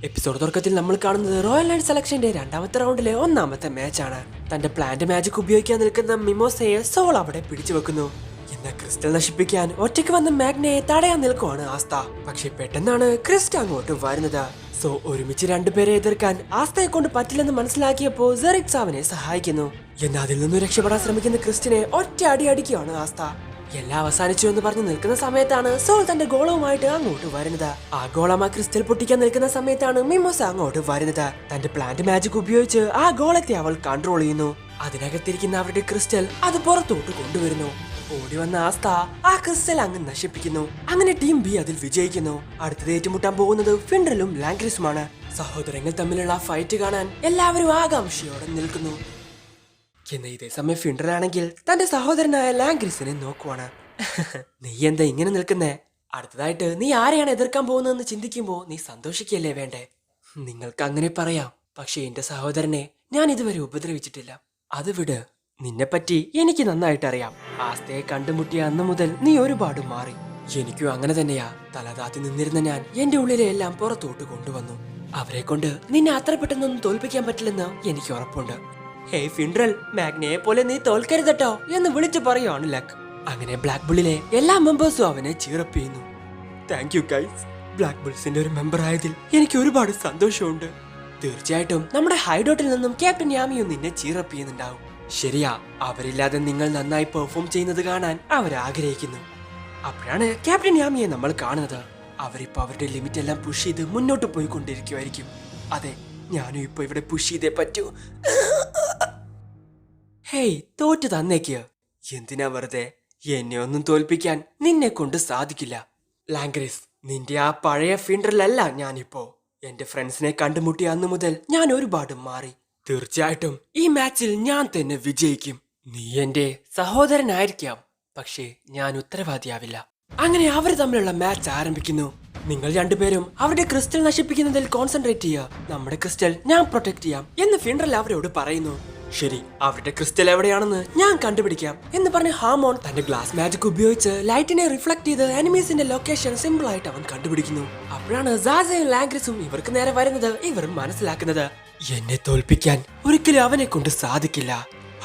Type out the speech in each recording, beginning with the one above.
Episode തുടക്കത്തിൽ നമ്മൾ കാണുന്നത് റോയൽ നൈറ്റ് സെലക്ഷന്റെ രണ്ടാമത്തെ റൗണ്ടിലെ ഒന്നാമത്തെ മാച്ചാണ്. തന്റെ പ്ലാന്റ് മാജിക് ഉപയോഗിക്കാൻ നിൽക്കുന്ന മിമോസയെ സോൾ അവിടെ പിടിച്ചു വെക്കുന്നു. എന്നാൽ ക്രിസ്റ്റൽ നശിപ്പിക്കാൻ ഒറ്റയ്ക്ക് വന്ന മാഗ്നയെ തടയാൻ നിൽക്കുവാണ് ആസ്ത. പക്ഷെ പെട്ടെന്നാണ് ക്രിസ്റ്റൽ അങ്ങോട്ട് വരുന്നത്. സോ ഒരുമിച്ച് രണ്ടുപേരെ എതിർക്കാൻ ആസ്തയെ കൊണ്ട് പറ്റില്ലെന്ന് മനസ്സിലാക്കിയപ്പോൾ സെറിക്സ് അവനെ സഹായിക്കുന്നു. എന്നാൽ അതിൽ നിന്നും രക്ഷപ്പെടാൻ ശ്രമിക്കുന്ന ക്രിസ്റ്റിനെ ഒറ്റ അടി അടിക്കുകയാണ് ആസ്ത. എല്ലാം അവസാനിച്ചു എന്ന് പറഞ്ഞ് നിൽക്കുന്ന സമയത്താണ് സോൾ തന്റെ ഗോളവുമായിട്ട് അങ്ങോട്ട് വരുന്നത്. ആ ഗോളം ആ ക്രിസ്റ്റൽ പൊട്ടിക്കാൻ നിൽക്കുന്ന സമയത്താണ് മിമോസ അങ്ങോട്ട് വരുന്നത്. തന്റെ പ്ലാന്റ് മാജിക് ഉപയോഗിച്ച് ആ ഗോളത്തെ അവൾ കൺട്രോൾ ചെയ്യുന്നു. അതിനകത്തിരിക്കുന്ന അവരുടെ ക്രിസ്റ്റൽ അത് പുറത്തോട്ട് കൊണ്ടുവരുന്നു. ഓടി വന്ന ആസ്ത ആ ക്രിസ്റ്റൽ അങ്ങ് നശിപ്പിക്കുന്നു. അങ്ങനെ ടീം ബി അതിൽ വിജയിക്കുന്നു. അടുത്തത് ഏറ്റുമുട്ടാൻ പോകുന്നത് ഫിൻഡ്രലും ലാംഗ്രിസുമാണ്. സഹോദരങ്ങൾ തമ്മിലുള്ള ഫൈറ്റ് കാണാൻ എല്ലാവരും ആകാംക്ഷയോടെ നിൽക്കുന്നു. എന്നാൽ ഇതേ സമയം ഫിൻഡറാണെങ്കിൽ തന്റെ സഹോദരനായ ലാംഗ്രിസിനെ നോക്കുവാണ്. നീ എന്താ ഇങ്ങനെ നിൽക്കുന്നേ? അടുത്തതായിട്ട് നീ ആരെയാണ് എതിർക്കാൻ പോകുന്നതെന്ന് ചിന്തിക്കുമ്പോ നീ സന്തോഷിക്കല്ലേ വേണ്ടേ? നിങ്ങൾക്ക് അങ്ങനെ പറയാം, പക്ഷെ എന്റെ സഹോദരനെ ഞാൻ ഇതുവരെ ഉപദ്രവിച്ചിട്ടില്ല. അത് വിട്, നിന്നെപ്പറ്റി എനിക്ക് നന്നായിട്ട് അറിയാം. ആസ്തയെ കണ്ടുമുട്ടിയ അന്ന് മുതൽ നീ ഒരുപാട് മാറി. എനിക്കും അങ്ങനെ തന്നെയാ. തലതാത്തി നിന്നിരുന്ന ഞാൻ എന്റെ ഉള്ളിലെ എല്ലാം പുറത്തോട്ട് കൊണ്ടുവന്നു. അവരെ കൊണ്ട് നിന്നെ അത്ര പെട്ടെന്നൊന്നും തോൽപ്പിക്കാൻ പറ്റില്ലെന്ന് എനിക്ക് ഉറപ്പുണ്ട്. ഹേയ് ഫിൻഡ്രൽ, മാഗ്നയെ പോലെ നീ തോൽക്കരുതട്ടോ എന്ന് വിളിച്ചു പറയുവാണ് ലക്ക്. അങ്ങനെ ബ്ലാക്ക് ബുള്ളിലെ എല്ലാ മെമ്പേഴ്സും അവനെ ചീറപ്പ് ചെയ്യുന്നു. താങ്ക് യു ഗൈസ്, ബ്ലാക്ക് ബുൾസിന്റെ ഒരു മെമ്പർ ആയതിൽ എനിക്ക് ഒരുപാട് സന്തോഷമുണ്ട്. തീർച്ചയായിട്ടും നമ്മുടെ ഹൈഡോട്ടിൽ നിന്നും ക്യാപ്റ്റൻ യാമിയും നിന്നെ ചീറപ്പ് ചെയ്യുന്നുണ്ടാവും. ശരിയാ, അവരില്ലാതെ നിങ്ങൾ നന്നായി പെർഫോം ചെയ്യുന്നത് കാണാൻ അവർ ആഗ്രഹിക്കുന്നു. അപ്പോഴാണ് ക്യാപ്റ്റൻ യാമിയെ നമ്മൾ കാണുന്നത്. അവരിപ്പോ അവരുടെ ലിമിറ്റ് എല്ലാം പുഷ് ചെയ്ത് മുന്നോട്ട് പോയിക്കൊണ്ടിരിക്കുമായിരിക്കും. അതെ, ഞാനും ഇപ്പൊ ഇവിടെ പുഷ് ചെയ്തേ പറ്റൂ. ഹേയ്, തോറ്റു തന്നേക്ക്. എന്തിനാ വെറുതെ? എന്നെ ഒന്നും തോൽപ്പിക്കാൻ നിന്നെ കൊണ്ട് സാധിക്കില്ല. ലാംഗ്രിസ്, നിന്റെ ആ പഴയ ഫിൻഡറിലല്ല ഞാനിപ്പോ. എന്റെ ഫ്രണ്ട്സിനെ കണ്ടുമുട്ടിയ അന്നു മുതൽ ഞാൻ ഒരുപാട് മാറി. തീർച്ചയായിട്ടും ഈ മാച്ചിൽ ഞാൻ തന്നെ വിജയിക്കും. നീ എന്റെ സഹോദരനായിരിക്കാം, പക്ഷേ ഞാൻ ഉത്തരവാദിയാവില്ല. അങ്ങനെ അവർ തമ്മിലുള്ള മാച്ച് ആരംഭിക്കുന്നു. നിങ്ങൾ രണ്ടുപേരും അവരുടെ ക്രിസ്റ്റൽ നശിപ്പിക്കുന്നതിൽ കോൺസെൻട്രേറ്റ് ചെയ്യുക. നമ്മുടെ ക്രിസ്റ്റൽ ഞാൻ പ്രൊട്ടക്ട് ചെയ്യാം എന്ന് ഫിൻഡറൽ അവരോട് പറയുന്നു. ശരി, അവരുടെ ക്രിസ്റ്റൽ എവിടെയാണെന്ന് ഞാൻ കണ്ടുപിടിക്കാം എന്ന് പറഞ്ഞ് ഹാമോൺ തന്റെ ഗ്ലാസ് മാജിക് ഉപയോഗിച്ച് ലൈറ്റിനെ റിഫ്ലക്ട് ചെയ്ത് എനിമീസിന്റെ ലൊക്കേഷൻ സിമ്പിൾ ആയിട്ട് അവൻ കണ്ടുപിടിക്കുന്നു. അപ്പോഴാണ് സാസയും ലാംഗ്രിസും ഇവർക്ക് നേരെ വരുന്നത്. ഇവർ മനസ്സിലാക്കുന്നത് എന്നെ തോൽപ്പിക്കാൻ ഒരിക്കലും അവനെ കൊണ്ട് സാധിക്കില്ല.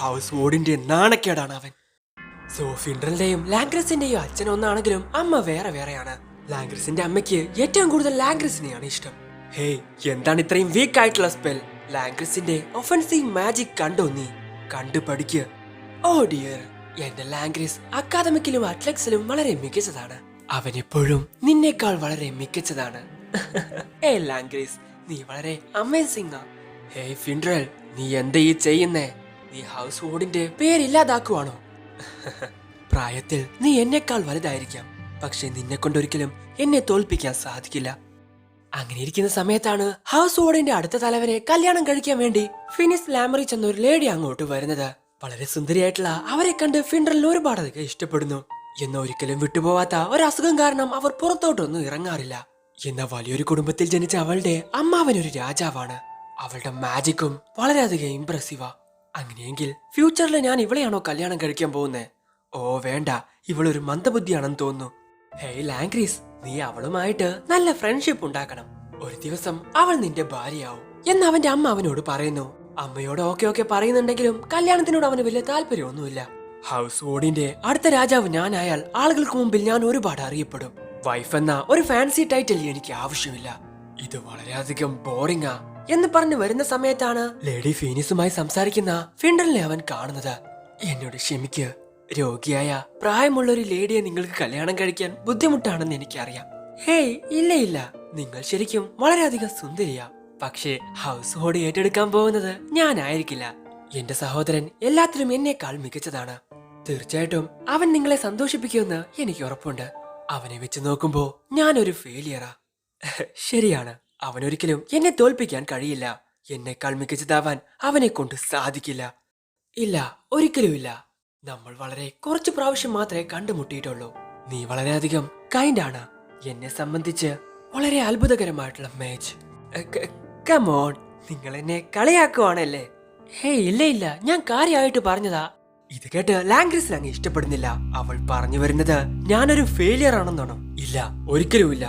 ഹൗസ് വോർഡിന്റെ നാണക്കേടാണ് അവൻ. സോ ഫിൻഡറിന്റെയും ലാംഗ്രിസിന്റെയും അച്ഛൻ ഒന്നാണെങ്കിലും അമ്മ വേറെ വേറെയാണ്. ലാംഗ്രിസിന്റെ അമ്മയ്ക്ക് ഏറ്റവും കൂടുതൽ ലാംഗ്രിസിനെയാണ് ഇഷ്ടം. ഹേയ്, എന്താണ് ഇത്രയും വീക്ക് ആയിട്ടുള്ള സ്പെൽ? ലാംഗ്രിസിന്റെ ഒഫൻസീവ് മാജിക് കണ്ടോ? നീ കണ്ടു പഠിക്ക്. ഓ ഡിയർ, എന്റെ ലാംഗ്രിസ് അക്കാദമിക്കിലും അത്ലറ്റിക്സിലും വളരെ മികച്ചതാണ്. അവൻ എപ്പോഴും നിന്നേക്കാൾ വളരെ മികച്ചതാണ്. ഏ ലാംഗ്രിസ്, നീ വളരെ അമേസിംഗ്. ഹേയ് ഫിൻഡ്രൽ, നീ എന്താ ഈ ചെയ്യുന്നേ? നീ ഹൗസ് വോർഡിന്റെ പേരില്ലാതാക്കുവാണോ? പ്രായത്തിൽ നീ എന്നെക്കാൾ വലുതായിരിക്കാം, പക്ഷെ നിന്നെ കൊണ്ടൊരിക്കലും എന്നെ തോൽപ്പിക്കാൻ സാധിക്കില്ല. അങ്ങനെ ഇരിക്കുന്ന സമയത്താണ് ഹൗസ് വോർഡിന്റെ അടുത്ത തലവനെ കല്യാണം കഴിക്കാൻ വേണ്ടി ഫിനിസ് ലാമറിച്ച് എന്നൊരു ലേഡി അങ്ങോട്ട് വരുന്നത്. വളരെ സുന്ദരിയായിട്ടുള്ള അവരെ കണ്ട് ഫിൻഡറിൽ ഒരുപാടധികം ഇഷ്ടപ്പെടുന്നു. എന്നാൽ ഒരിക്കലും വിട്ടുപോവാത്ത ഒരു അസുഖം കാരണം അവർ പുറത്തോട്ടൊന്നും ഇറങ്ങാറില്ല. എന്നാൽ വലിയൊരു കുടുംബത്തിൽ ജനിച്ച അവളുടെ അമ്മാവനൊരു രാജാവാണ്. അവളുടെ മാജിക്കും വളരെയധികം ഇംപ്രസീവാ. അങ്ങനെയെങ്കിൽ ഫ്യൂച്ചറിൽ ഞാൻ ഇവളെയാണോ കല്യാണം കഴിക്കാൻ പോകുന്നത്? ഓ വേണ്ട, ഇവളൊരു മന്ദബുദ്ധിയാണെന്ന് തോന്നുന്നു. ഹേയ് ലാംഗ്രീസ്, നീ അവളുമായിട്ട് നല്ല ഫ്രണ്ട്ഷിപ്പ് ഉണ്ടാക്കണം. ഒരു ദിവസം അവൾ നിന്റെ ഭാര്യയാവും എന്ന് അവന്റെ അമ്മ അവനോട് പറയുന്നു. അമ്മയോട് ഓക്കെ പറയുന്നുണ്ടെങ്കിലും കല്യാണത്തിനോട് അവന് വലിയ താല്പര്യമൊന്നുമില്ല. ഹൗസ് വോർഡിന്റെ അടുത്ത രാജാവ് ഞാനായാൽ ആളുകൾക്ക് മുമ്പിൽ ഞാൻ ഒരുപാട് അറിയപ്പെടും. വൈഫ് എന്ന ഒരു ഫാൻസി ടൈറ്റിൽ എനിക്ക് ആവശ്യമില്ല. ഇത് വളരെയധികം ബോറിംഗാ എന്ന് പറഞ്ഞു വരുന്ന സമയത്താണ് ലേഡി ഫീനിസുമായി സംസാരിക്കുന്ന ഫിൻഡറിനെ അവൻ കാണുന്നത്. എന്നോട് ക്ഷമിക്ക്, രോഗിയായ പ്രായമുള്ള ഒരു ലേഡിയെ നിങ്ങൾക്ക് കല്യാണം കഴിക്കാൻ ബുദ്ധിമുട്ടാണെന്ന് എനിക്കറിയാം. ഹേയ്, ഇല്ല, നിങ്ങൾ ശരിക്കും വളരെയധികം സുന്ദരിയാ. പക്ഷേ ഹൗസ് ഹോൾഡ് ഏറ്റെടുക്കാൻ പോകുന്നത് ഞാനായിരിക്കില്ല. എന്റെ സഹോദരൻ എല്ലാത്തിലും എന്നേക്കാൾ മികച്ചതാണ്. തീർച്ചയായിട്ടും അവൻ നിങ്ങളെ സന്തോഷിപ്പിക്കുമെന്ന് എനിക്ക് ഉറപ്പുണ്ട്. അവനെ വെച്ച് നോക്കുമ്പോ ഞാനൊരു ഫെയിലിയറാ. ശരിയാണ്, അവനൊരിക്കലും എന്നെ തോൽപ്പിക്കാൻ കഴിയില്ല. എന്നേക്കാൾ മികച്ചതാവാൻ അവനെ കൊണ്ട് സാധിക്കില്ല. ഇല്ല, ഒരിക്കലുമില്ല. നമ്മൾ വളരെ കുറച്ചു പ്രാവശ്യം മാത്രമേ കണ്ടുമുട്ടിയിട്ടുള്ളൂ. നീ വളരെയധികം കൈൻഡാണ്. എന്നെ സംബന്ധിച്ച് വളരെ അത്ഭുതകരമായിട്ടുള്ള മാച്ച്. കമോൺ, നിങ്ങൾ എന്നെ കളിയാക്കുവാണല്ലേ? ഹേയ് ഇല്ല, ഞാൻ കാര്യമായിട്ട് പറഞ്ഞതാ. ഇത് കേട്ട് ലാംഗ്രിസിന് അങ്ങ് ഇഷ്ടപ്പെടുന്നില്ല. അവൾ പറഞ്ഞു വരുന്നത് ഞാനൊരു ഫെയിലിയർ ആണെന്നാണോ? ഇല്ല, ഒരിക്കലുമില്ല.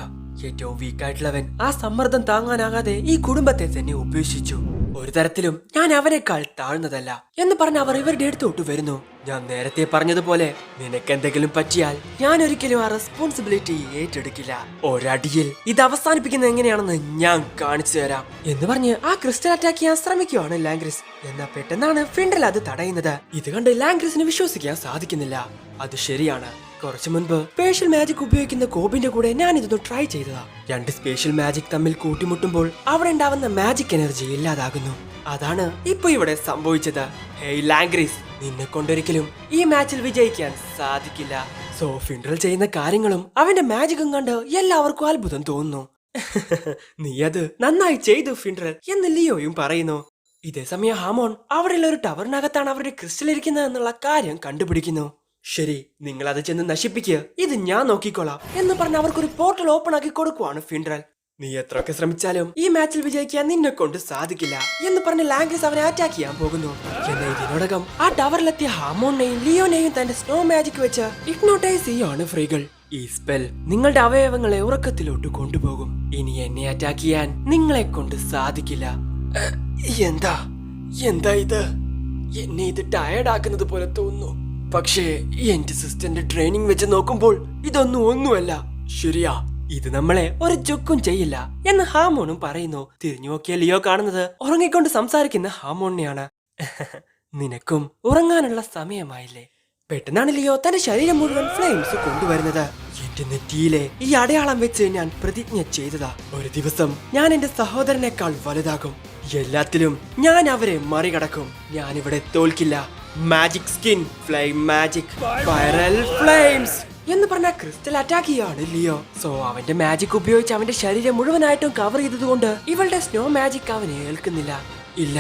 ഏറ്റവും വീക്കായിട്ടുള്ളവൻ ആ സമ്മർദ്ദം താങ്ങാനാകാതെ ഈ കുടുംബത്തെ തന്നെ ഉപേക്ഷിച്ചു. ഒരു തരത്തിലും ഞാൻ അവനേക്കാൾ താഴ്ന്നതല്ല എന്ന് പറഞ്ഞ് അവർ ഇവരുടെ അടുത്തോട്ട് വരുന്നു. ഞാൻ നേരത്തെ പറഞ്ഞതുപോലെ നിനക്ക് എന്തെങ്കിലും പറ്റിയാൽ ഞാൻ ഒരിക്കലും ആ റെസ്പോൺസിബിലിറ്റി ഏറ്റെടുക്കില്ല. ഒരടിയിൽ ഇത് അവസാനിപ്പിക്കുന്നത് എങ്ങനെയാണെന്ന് ഞാൻ കാണിച്ചു തരാം എന്ന് പറഞ്ഞ് ആ ക്രിസ്റ്റൽ അറ്റാക്ക് ചെയ്യാൻ ശ്രമിക്കുകയാണ് ലാംഗ്രിസ്. എന്നാൽ പെട്ടെന്നാണ് ഫിൻഡ്രൽ അത് തടയുന്നത്. ഇത് കണ്ട് ലാംഗ്രിസിന് വിശ്വസിക്കാൻ സാധിക്കുന്നില്ല. അത് ശരിയാണ്, കുറച്ചു മുൻപ് സ്പെഷ്യൽ മാജിക് ഉപയോഗിക്കുന്ന കോബിന്റെ കൂടെ ഞാൻ ഇതൊന്ന് ട്രൈ ചെയ്തതാ. രണ്ട് സ്പെഷ്യൽ മാജിക് തമ്മിൽ കൂട്ടിമുട്ടുമ്പോൾ അവിടെ ഉണ്ടാവുന്ന മാജിക് എനർജി ഇല്ലാതാകുന്നു. അതാണ് ഇപ്പൊ ഇവിടെ സംഭവിച്ചത്. ഹേയ് ലാംഗ്രിസ്, നിന്നെ കൊണ്ടൊരിക്കലും ഈ മാച്ചിൽ വിജയിക്കാൻ സാധിക്കില്ല. സോ ഫിൻഡ്രൽ ചെയ്യുന്ന കാര്യങ്ങളും അവന്റെ മാജിക്കും കണ്ട് എല്ലാവർക്കും അത്ഭുതം തോന്നുന്നു. നീ അത് നന്നായി ചെയ്തു ഫിൻഡ്രൽ എന്ന് ലിയോയും പറയുന്നു. ഇതേസമയം ഹാമോൺ അവിടെയുള്ള ഒരു ടവറിനകത്താണ് അവരുടെ ക്രിസ്റ്റൽ ഇരിക്കുന്നത് എന്നുള്ള കാര്യം കണ്ടുപിടിക്കുന്നു. ശരി, നിങ്ങൾ അത് ചെന്ന് നശിപ്പിക്കുക, ഇത് ഞാൻ നോക്കിക്കോളാം എന്ന് പറഞ്ഞ് അവർക്കൊരു പോർട്ടൽ ഓപ്പൺ ആക്കി കൊടുക്കുവാണ് ഫിൻഡ്രൽ. നീ എത്രയൊക്കെ ശ്രമിച്ചാലും ഈ മാച്ചിൽ വിജയിക്കാൻ നിന്നെ കൊണ്ട് സാധിക്കില്ല എന്ന് പറഞ്ഞ് ലാംഗ്രിസ് അവനെ അറ്റാക്ക് ചെയ്യാൻ പോകുന്നു. എന്നാൽ ഇതിനോടകം ആ ടവറിലെത്തിയ ഹാമോണിനെയും ലിയോനെയും തന്റെ സ്നോ മാജിക് വെച്ച് ഇഗ്നോട്ടൈസ് ചെയ്യാണ് ഫ്രീകൾ. ഈ സ്പെൽ നിങ്ങളുടെ അവയവങ്ങളെ ഉറക്കത്തിലോട്ട് കൊണ്ടുപോകും. ഇനി എന്നെ അറ്റാക്ക് ചെയ്യാൻ നിങ്ങളെ കൊണ്ട് സാധിക്കില്ല. എന്താ എന്താ ഇത്? എന്നെ ഇത് ടയർഡ് ആക്കുന്നത് പോലെ തോന്നുന്നു. പക്ഷേ എന്റെ സിസ്റ്ററിന്റെ ട്രെയിനിങ് വെച്ച് നോക്കുമ്പോൾ ഒന്നുമല്ല. ശരിയാ, ഇത് നമ്മളെ ഒരു ചുക്കും ചെയ്യില്ല എന്ന് ഹാമോണും പറയുന്നു. തിരിഞ്ഞു നോക്കിയ ലിയോ കാണുന്നത് ഉറങ്ങിക്കൊണ്ട് സംസാരിക്കുന്ന ഹാമോണിനെയാണ്. നിനക്കും ഉറങ്ങാനുള്ള സമയമായില്ലേ? പെട്ടെന്നാണ് ലിയോ തന്റെ ശരീരം മുഴുവൻ ഫ്ലെയിംസ് കൊണ്ടുവരുന്നത്. എന്റെ നെറ്റിയിലെ ഈ അടയാളം വെച്ച് ഞാൻ പ്രതിജ്ഞ ചെയ്തതാ, ഒരു ദിവസം ഞാൻ എന്റെ സഹോദരനേക്കാൾ വലുതാകും. എല്ലാത്തിലും ഞാൻ അവരെ മറികടക്കും. ഞാനിവിടെ തോൽക്കില്ല. Magic skin, flame magic, viral flames എന്ന് പറഞ്ഞ ക്രിസ്റ്റൽ അറ്റാക്ക് ചെയ്യാണ് ലിയോ. സോ അവന്റെ മാജിക് ഉപയോഗിച്ച് അവന്റെ ശരീരം മുഴുവനായിട്ടും കവർ ചെയ്തതുകൊണ്ട് ഇവളുടെ സ്നോ മാജിക് അവനെ ഏൽക്കുന്നില്ല. ഇല്ല,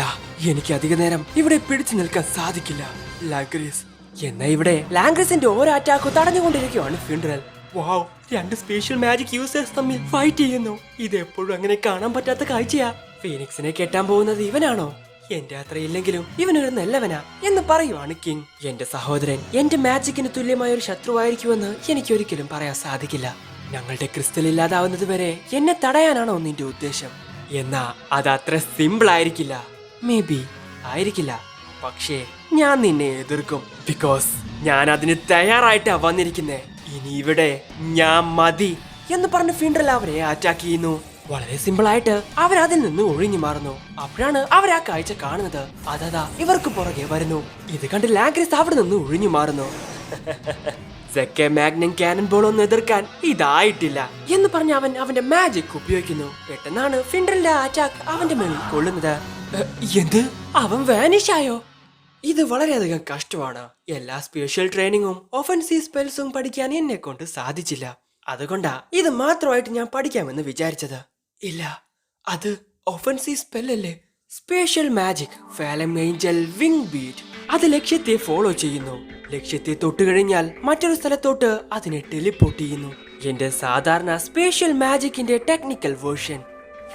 എനിക്ക് അധിക നേരം ഇവിടെ പിടിച്ചു നിൽക്കാൻ സാധിക്കില്ല ലാംഗ്രിസ്. എന്നാ ഇവിടെ ലാംഗ്രിസിന്റെ ഓരോ അറ്റാക്കും തടഞ്ഞുകൊണ്ടിരിക്കുകയാണ് ഫിൻഡ്രൽ. വാവ്, രണ്ട് സ്പെഷ്യൽ മാജിക് യൂസേഴ്സ് തമ്മിൽ ഫൈറ്റ് ചെയ്യുന്നു. ഇത് എപ്പോഴും അങ്ങനെ കാണാൻ പറ്റാത്ത കാഴ്ചയാ. ഫീനിക്സിനെ കെട്ടാൻ പോകുന്നത് ഇവനാണോ? എന്റെ അത്രയില്ലെങ്കിലും ഇവനൊരു നല്ലവനാ എന്ന് പറയുവാണ് കിങ്. എന്റെ സഹോദരൻ എന്റെ മാജിക്കിന് തുല്യമായ ഒരു ശത്രുവായിരിക്കുമെന്ന് എനിക്ക് ഒരിക്കലും പറയാൻ സാധിക്കില്ല. ഞങ്ങളുടെ ക്രിസ്റ്റൽ ഇല്ലാതാവുന്നത് വരെ എന്നെ തടയാനാണോ നിന്റെ ഉദ്ദേശം? എന്നാ അത് അത്ര സിമ്പിൾ ആയിരിക്കില്ല. മേ ബി ആയിരിക്കില്ല, പക്ഷേ ഞാൻ നിന്നെ എതിർക്കും. ബിക്കോസ് ഞാൻ അതിന് തയ്യാറായിട്ടാ വന്നിരിക്കുന്നേ. ഇനി ഇവിടെ ഞാൻ മതി എന്ന് പറഞ്ഞ് ഫിൻഡ്രൽ അവരെ അറ്റാക്ക് ചെയ്യുന്നു. വളരെ സിമ്പിൾ ആയിട്ട് അവരതിൽ നിന്ന് ഒഴിഞ്ഞു മാറുന്നു. അപ്പോഴാണ് അവർ ആ കാഴ്ച കാണുന്നത്. അതാ ഇവർക്ക് പുറകെ വരുന്നു. ഇത് കണ്ട് ലാംഗ്രിസ് അവിടെ നിന്ന് ഒഴിഞ്ഞു മാറുന്നു. മാഗ്നം കാനൻ ബോൾ ഒന്നും എതിർക്കാൻ ഇതായിട്ടില്ല എന്ന് പറഞ്ഞ് അവൻ അവന്റെ മാജിക് ഉപയോഗിക്കുന്നു. പെട്ടെന്നാണ് ഫിൻഡ്രലിന്റെ അറ്റാക്ക് അവന്റെ മേളിൽ കൊള്ളുന്നത്. എന്ത്? അവൻ വാനിഷായോ? ഇത് വളരെയധികം കഷ്ടമാണ്. എല്ലാ സ്പെഷ്യൽ ട്രെയിനിങ്ങും ഒഫൻസീവ് സ്പെൽസും പഠിക്കാൻ എന്നെ കൊണ്ട് സാധിച്ചില്ല. അതുകൊണ്ടാ ഇത് മാത്രമായിട്ട് ഞാൻ പഠിക്കാമെന്ന് വിചാരിച്ചത്. ഇല്ല, അത് ഒഫൻസീവ് സ്പെല്ലല്ലേ. Special magic fallen angel wing beat. അത് ലക്ഷ്യത്തെ ഫോളോ ചെയ്യുന്നു. ലക്ഷ്യത്തെ തൊട്ടുകഴിഞ്ഞാൽ മറ്റൊരു സ്ഥലത്തോട്ട് അതിനെ ടെലിപ്പോർട്ട് ചെയ്യുന്നു. എന്റെ സാധാരണ സ്പെഷ്യൽ മാജിക്കിന്റെ ടെക്നിക്കൽ വേർഷൻ.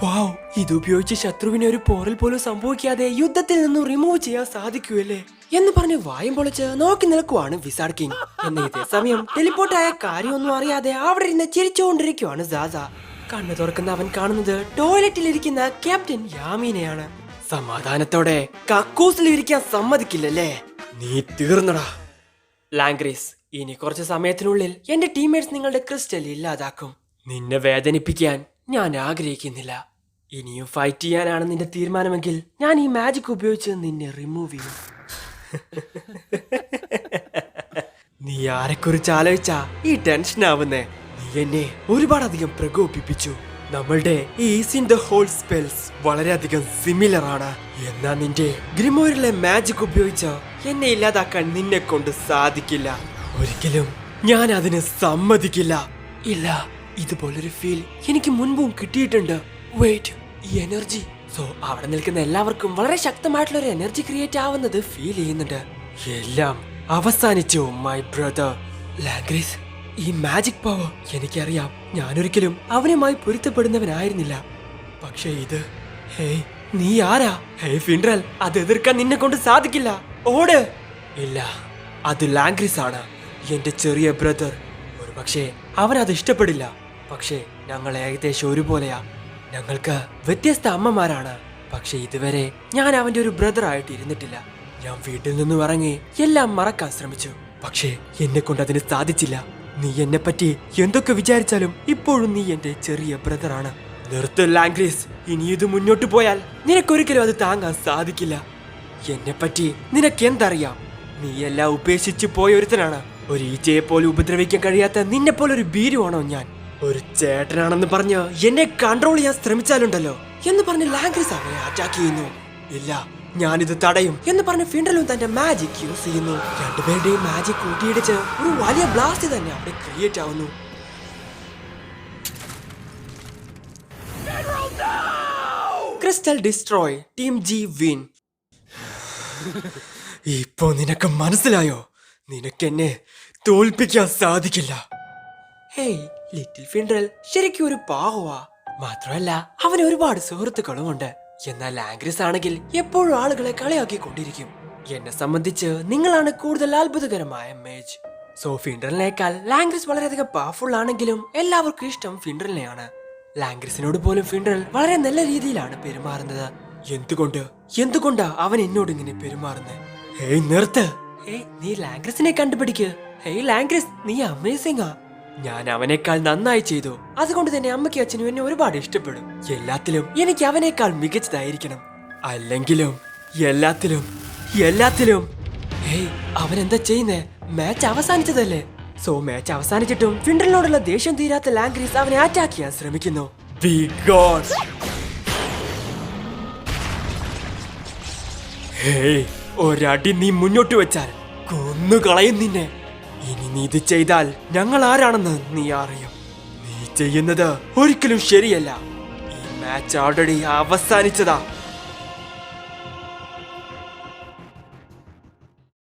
വാവ്, ഇതുപയോഗിച്ച് ശത്രുവിനെ ഒരു പോറൽ പോലും സംഭവിക്കാതെ യുദ്ധത്തിൽ നിന്നും റിമൂവ് ചെയ്യാൻ സാധിക്കുമല്ലേ എന്ന് പറഞ്ഞ് വായും പൊളിച്ച് നോക്കി നിൽക്കുവാണ് വിസാർഡ് കിങ്. എന്ന ഇതേ സമയം ടെലിപ്പോർട്ടായ കാര്യമൊന്നും അറിയാതെ അവിടെ ഇരുന്ന് ചിരിച്ചുകൊണ്ടിരിക്കുവാണ് സാസ. കണ്ണു തുറക്കുന്ന അവൻ കാണുന്നത് ടോയ്ലറ്റിലിരിക്കുന്ന ക്യാപ്റ്റൻ യാമീനെയാണ്. സമാധാനത്തോടെ കക്കൂസിലിരിക്കാൻ സമ്മതിക്കില്ലല്ലേ? നീ തീർന്നടാ ലാംഗ്രിസ്. ഇനി കുറച്ച് സമയത്തിനുള്ളിൽ എന്റെ ടീംമേറ്റ്സ് നിങ്ങളുടെ ക്രിസ്റ്റൽ ഇല്ലാതാക്കും. നിന്നെ വേദനിപ്പിക്കാൻ ഞാൻ ആഗ്രഹിക്കുന്നില്ല. ഇനിയും ഫൈറ്റ് ചെയ്യാനാണ് നിന്റെ തീരുമാനമെങ്കിൽ ഞാൻ ഈ മാജിക് ഉപയോഗിച്ച് നിന്നെ റിമൂവ് ചെയ്യും. നീ ആരെക്കുറിച്ച് ആലോചിച്ചാ ഈ ടെൻഷൻ ആവുന്നേ? നീ എന്നെ ഒരുപാടധികം പ്രകോപിപ്പിച്ചു. നമ്മളുടെ is in the whole spells വളരെയധികം സിമിലർ ആണ്. എന്നാ നിന്റെ ഗ്രിമോറിലെ മാജിക് ഉപയോഗിച്ച് എന്നെ ഇല്ലാതാക്കാൻ നിന്നെ കൊണ്ട് സാധിക്കില്ല. ഒരിക്കലും ഞാൻ അതിന് സമ്മതിക്കില്ല. ഇല്ല, ഇതുപോലൊരു ഫീൽ എനിക്ക് മുൻപും കിട്ടിയിട്ടുണ്ട്. വെയിറ്റ്, ഈ എനർജി. സോ അവിടെ നിൽക്കുന്ന എല്ലാവർക്കും വളരെ ശക്തമായിട്ടുള്ള ഒരു എനർജി ക്രിയേറ്റ് ആവുന്നത് ഫീൽ ചെയ്യുന്നുണ്ട്. എല്ലാം അവസാനിച്ചു മൈ ബ്രദർ ലാംഗ്രിസ്. ഈ മാജിക് പവർ എനിക്കറിയാം. ഞാനൊരിക്കലും അവനുമായി പൊരുത്തപ്പെടുന്നവനായിരുന്നില്ല. പക്ഷേ ഇത്, ഹേയ് നീ ആരാ? ഹേയ് ഫിൻഡ്രൽ, അത് എതിർക്കാൻ നിന്നെ കൊണ്ട് സാധിക്കില്ല. ഓട്. ഇല്ല, അത് ലാംഗ്രിസ് ആണ്, എന്റെ ചെറിയ ബ്രദർ. ഒരു പക്ഷേ അവനത് ഇഷ്ടപ്പെടില്ല. പക്ഷേ ഞങ്ങൾ ഏകദേശം ഒരുപോലെയാ. ഞങ്ങൾക്ക് വ്യത്യസ്ത അമ്മമാരാണ്. പക്ഷെ ഇതുവരെ ഞാൻ അവന്റെ ഒരു ബ്രദർ ആയിട്ട് ഇരുന്നിട്ടില്ല. ഞാൻ വീട്ടിൽ നിന്നും ഇറങ്ങി എല്ലാം മറക്കാൻ ശ്രമിച്ചു. പക്ഷേ എന്നെ കൊണ്ട് അതിന് സാധിച്ചില്ല. നീ എന്നെ പറ്റി എന്തൊക്കെ വിചാരിച്ചാലും ഇപ്പോഴും നീ എന്റെ ചെറിയ ബ്രദറാണ്. നിർത്ത് ലാംഗ്രീസ്. ഇനി ഇത് മുന്നോട്ട് പോയാൽ നിനക്കൊരിക്കലും അത് താങ്ങാൻ സാധിക്കില്ല. എന്നെ പറ്റി നിനക്ക് എന്തറിയാം? നീ എല്ലാം ഉപേക്ഷിച്ച് പോയ ഒരുത്തനാണ്. ഒരു ഈച്ചയെ പോലെ ഉപദ്രവിക്കാൻ കഴിയാത്ത നിന്നെ പോലെ ഒരു ഭീരുവാണോ ഞാൻ? ഒരു ചേട്ടനാണെന്ന് പറഞ്ഞ് എന്നെ കൺട്രോൾ ചെയ്യാൻ ശ്രമിച്ചാലുണ്ടല്ലോ എന്ന് പറഞ്ഞ് ലാംഗ്രീസ് അവനെ അറ്റാക്ക് ചെയ്യുന്നു. ഇല്ല, ഞാനിത് തടയും എന്ന് പറഞ്ഞ് ഫിൻഡലും തന്റെ മാജിക് യൂസ് ചെയ്യുന്നു. രണ്ടുപേരുടെയും മാജിക് കൂട്ടിയിടിച്ച് ഒരു വലിയ ബ്ലാസ്റ്റ് തന്നെ അവിടെ ക്രിയേറ്റ് ആവുന്നു. Crystal destroy. Team G win. ഇപ്പോ നിനക്ക് മനസ്സിലായോ? നിനക്കെന്നെ തോൽപ്പിക്കാൻ സാധിക്കില്ല. ഹേയ്, ലിറ്റിൽ ഫിൻഡൽ ശരിക്കും ഒരു പാവവാ. മാത്രമല്ല അവന് ഒരുപാട് സുഹൃത്തുക്കളുമുണ്ട്. എന്നാൽ ലാംഗ്രീസ് ആണെങ്കിൽ എപ്പോഴും ആളുകളെ കളിയാക്കിക്കൊണ്ടിരിക്കും. എന്നെ സംബന്ധിച്ച് നിങ്ങളാണ് കൂടുതൽ അത്ഭുതകരമായ മേജ്. സോ ഫിൻഡലിനേക്കാൾ ലാംഗ്രീസ് വളരെയധികം പവർഫുൾ ആണെങ്കിലും എല്ലാവർക്കും ഇഷ്ടം ഫിൻഡലിനെയാണ്. ലാംഗ്രീസിനോട് പോലും ഫിൻഡൽ വളരെ നല്ല രീതിയിലാണ് പെരുമാറുന്നത്. എന്തുകൊണ്ടാ അവൻ എന്നോട് ഇങ്ങനെ പെരുമാറുന്നത്? ഹേയ് നിർത്ത്. ഹേയ്, നീ ലാംഗ്രീസിനെ കണ്ടുപിടിക്ക്. ഹേയ് ലാംഗ്രീസ്, നീ അമേസിംഗാ. ഞാൻ അവനേക്കാൾ നന്നായി ചെയ്തു. അതുകൊണ്ട് തന്നെ അമ്മയ്ക്കും അച്ഛനും എന്നെ ഒരുപാട് ഇഷ്ടപ്പെടും. എല്ലാത്തിലും എനിക്ക് അവനേക്കാൾ മികച്ചതായിരിക്കണം. അല്ലെങ്കിലും എല്ലാത്തിലും ഹേയ്, അവൻ എന്താ ചെയ്യുന്നേ? മാച്ച് അവസാനിച്ചതല്ലേ? സോ മാച്ച് അവസാനിച്ചിട്ടും ഫിൻഡലിനോടുള്ള ദേഷ്യം തീരാത്ത ലാംഗ്രീസ് അവനെ അറ്റാക്ക് ചെയ്യാൻ ശ്രമിക്കുന്നു. Be gone. ഹേയ്, ഒരടി നീ മുന്നോട്ട് വെച്ചാൽ കൊന്നുകളയും നിന്നെ. ഇനി നീ ഇത് ചെയ്താൽ ഞങ്ങൾ ആരാണെന്ന് നീ അറിയും. നീ ചെയ്യുന്നത് ഒരിക്കലും ശരിയല്ല. ഈ മാച്ച് ഓൾറെഡി അവസാനിച്ചതാ.